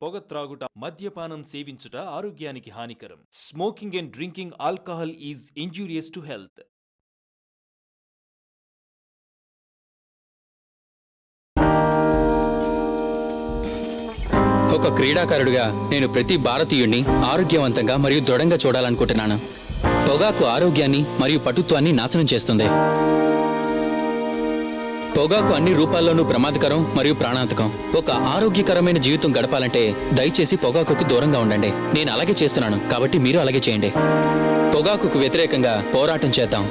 పొగ త్రాగుట, మద్యపానం సేవించుట ఆరోగ్యానికి హానికరం. Smoking and drinking alcohol is injurious to health. ఒక క్రీడాకారుడిగా నేను ప్రతి భారతీయుడిని ఆరోగ్యవంతంగా మరియు దృఢంగా చూడాలనుకుంటున్నాను. పొగాకు ఆరోగ్యాన్ని మరియు పటుత్వాన్ని నాశనం చేస్తుంది. పొగాకు అన్ని రూపాల్లోనూ ప్రమాదకరం మరియు ప్రాణాంతకం. ఒక ఆరోగ్యకరమైన జీవితం గడపాలంటే దయచేసి పొగాకుకు దూరంగా ఉండండి. నేను అలాగే చేస్తున్నాను, కాబట్టి మీరు అలాగే చేయండి. పొగాకుకు వ్యతిరేకంగా పోరాటం చేద్దాం.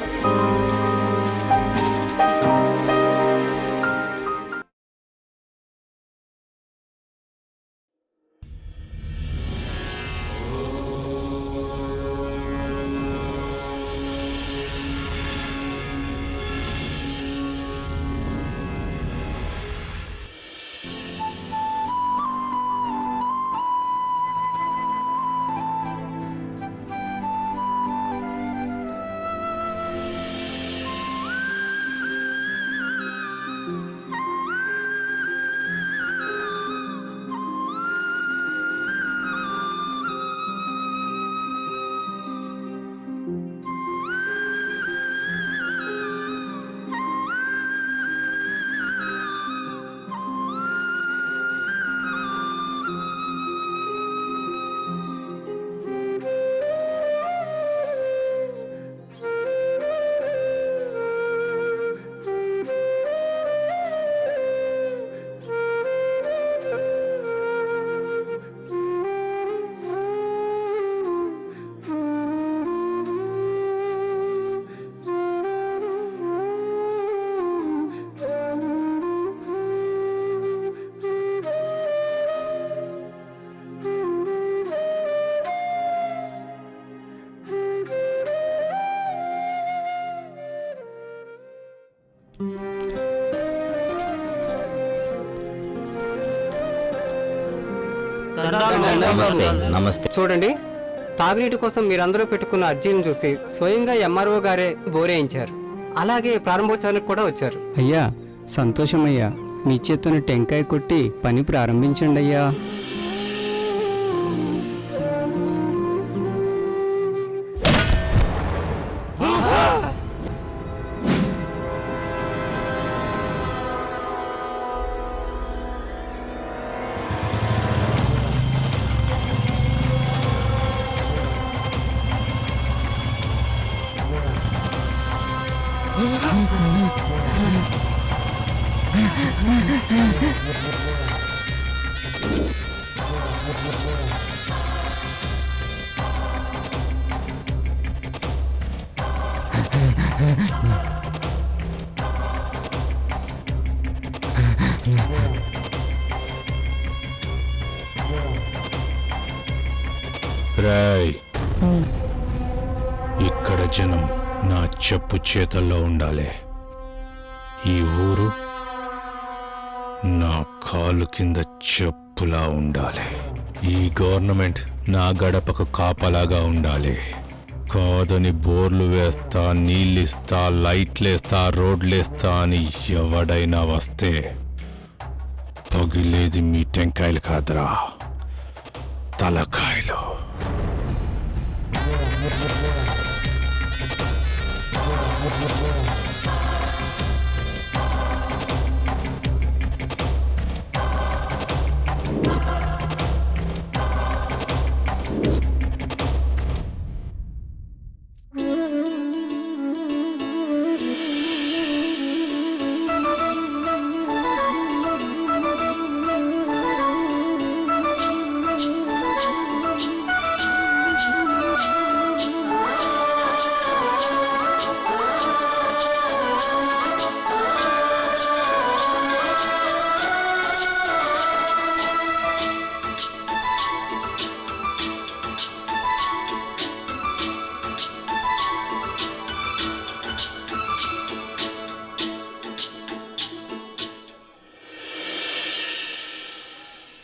నమస్తే. చూడండి, తాగునీటి కోసం మీరందరూ పెట్టుకున్న అర్జీని చూసి స్వయంగా ఎంఆర్ఓ గారే బోరేయించారు. అలాగే ప్రారంభోత్సవానికి కూడా వచ్చారు. అయ్యా, సంతోషమయ్యా. మీ చేత్తోని టెంకాయ కొట్టి పని ప్రారంభించండి అయ్యా. రాయ్, ఇక్కడ జనం నా చెప్పు చేతల్లో ఉండాలి. ఈ ఊరు నా కాలు కింద చెప్పులా ఉండాలి. ఈ గవర్నమెంట్ నా గడపకు కాపలాగా ఉండాలి. కాదని బోర్లు వేస్తా, నీళ్ళిస్తా, లైట్లేస్తా, రోడ్లేస్తా అని ఎవడైనా వస్తే పగిలేది మీ టెంకాయలు కాదురా, తలకాయలు.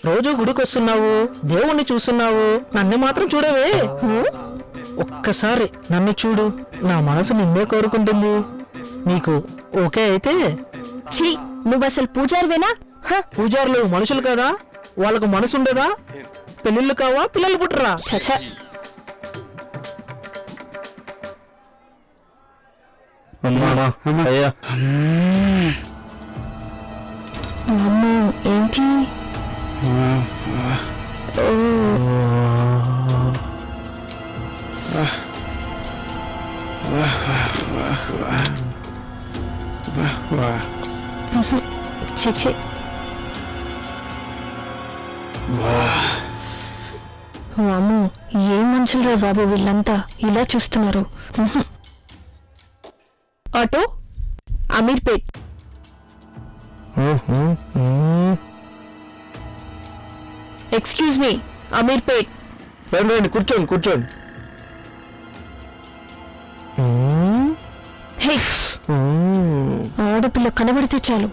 రోజు గుడికొస్తున్నావు, దేవుణ్ణి చూస్తున్నావు, నన్ను మాత్రం చూడవే. ఒక్కసారి నన్ను చూడు, నా మనసు నిన్నే కోరుకుంటుంది. నీకు ఓకే అయితే ఛీ, నువ్వు అసలు పూజారివేనా? పూజారులు మనుషులు కదా, వాళ్ళకు మనసు ఉండదా? పెళ్ళిళ్ళు కావా, పిల్లలు పుట్టరా? చచ్చా. అయ్యా అమ్మో ఏంటి? చిచి. అమ్మో ఏం మనుషులరా బాబు వీళ్ళంతా ఇలా చూస్తున్నారు. Auto Ameerpet. Excuse me, Ameerpet. రండి కూర్చోండి కూర్చోండి. హే, ఆడపిల్ల కనబడితే చాలు.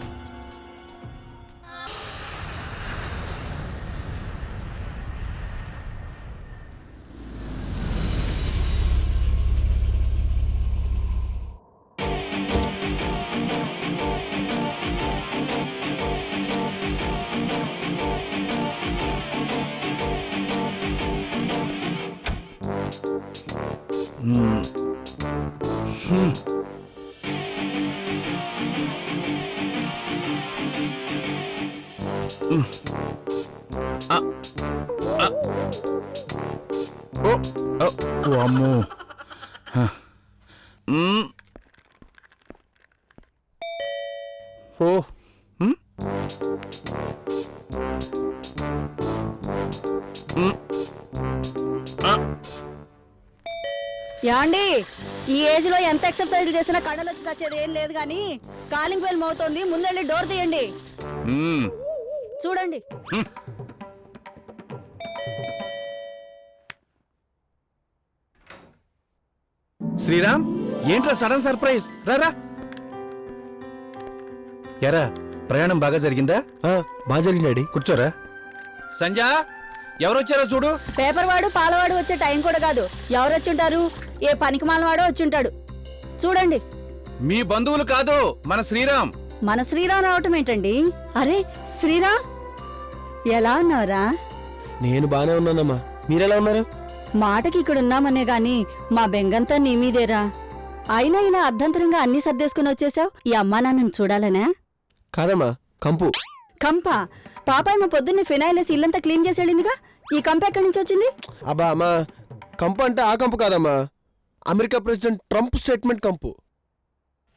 అమ్మో ఓ యాండి ఈ ఏజ్ లో ఎంత ఎక్సర్సైజ్ చేసినా కళ్ళలు వచ్చి వచ్చేది ఏం లేదు కానీ కాలింగ్ బెల్ మోగుతోంది, ముందెళ్ళి డోర్ తీయండి. చూడండి. శ్రీరామ్, ఏంట్రా సడన్ సర్ప్రైజ్? రారా. ఎరా, ప్రయాణం బాగా జరిగిందా? బాగా జరిగింది. కూర్చోరా. సంజా, ఎవరొచ్చారో చూడు. పేపర్ వాడు పాలవాడు వచ్చే టైం కూడా కాదు. ఎవరు వచ్చుంటారు? ఏ పనికి మాలవాడో వచ్చుంటాడు. చూడండి. మీ బంధువులు కాదు, మన శ్రీరామ్. మన శ్రీరామ్ రావటం ఏంటండి? అరే శ్రీరామ్, ఎలా ఉన్నారా? నేను బానే ఉన్నానమ్మా, మీరెలా ఉన్నారు? మాటకి ఇక్కడ ఉన్నామనే గాని మా బెంగంతా నీ మీదేరా. అయినా ఇలా అర్ధంతరంగా అన్ని సర్దేసుకుని వచ్చేసావు. ఈ అమ్మా నాన్నని చూడాలనా? కాదమ్మా, కంపు. కంప? పాపాయమ్మ పొద్దున్నే ఫినాయిల్ వేసి ఇల్లంతా క్లీన్ చేసి వెళ్ళిందిగా. ఈ కంప ఎక్కడి నుంచి వచ్చింది? అబ్బా అమ్మా, కంపు అంటే ఆ కంపు కాదమ్మా, అమెరికా ప్రెసిడెంట్ ట్రంప్ స్టేట్మెంట్ కంపు.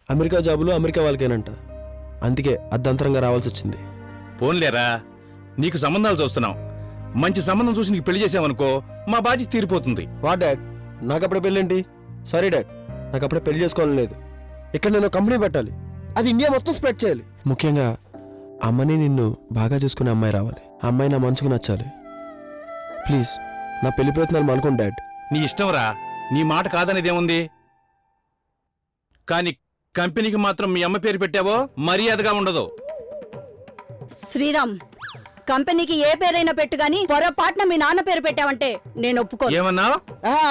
అమెరికా జాబులు అమెరికా వాళ్ళకేనంట, అందుకే అర్ధంతరంగా రావాల్సి వచ్చింది. పోన్లేరా, నీకు సంబంధాలు చూస్తున్నాం. మంచి సంబంధం చూసి నీకు పెళ్లి చేసావనుకో, మా బాధ్యత తీరిపోతుంది. వా డాడ్, నాకు అప్పుడే పెళ్ళేంటి? సారీ డాడ్, నాకు అప్పుడే పెళ్లి చేసుకోవాలని లేదు. ఇక్కడ నేను కంపెనీ పెట్టాలి, అది ఇండియా మొత్తం స్ప్రెడ్ చేయాలి. ముఖ్యంగా అమ్మని నిన్ను బాగా చూసుకునే అమ్మాయి రావాలి. ఆ అమ్మాయి నా మనసుకు నచ్చాలి. ప్లీజ్ నా పెళ్లి ప్రయత్నాలు మానుకోండి డాడ్. నీ ఇష్టంరా, నీ మాట కాదనేదేముంది. కానీ కంపెనీకి మాత్రం మీ అమ్మ పేరు పెట్టావో మర్యాదగా ఉండదు. శ్రీరామ్, కంపెనీకి ఏ పేరైనా పెట్టు గాని పొరపాటున మీ నాన్న పేరు పెట్టావంటే నేను ఒప్పుకోను. ఏమన్నావు?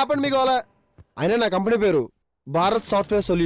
ఆపండి మీకు అలా. అయినా నా కంపెనీ పేరు భారత్ సాఫ్ట్వేర్ సొల్యూషన్.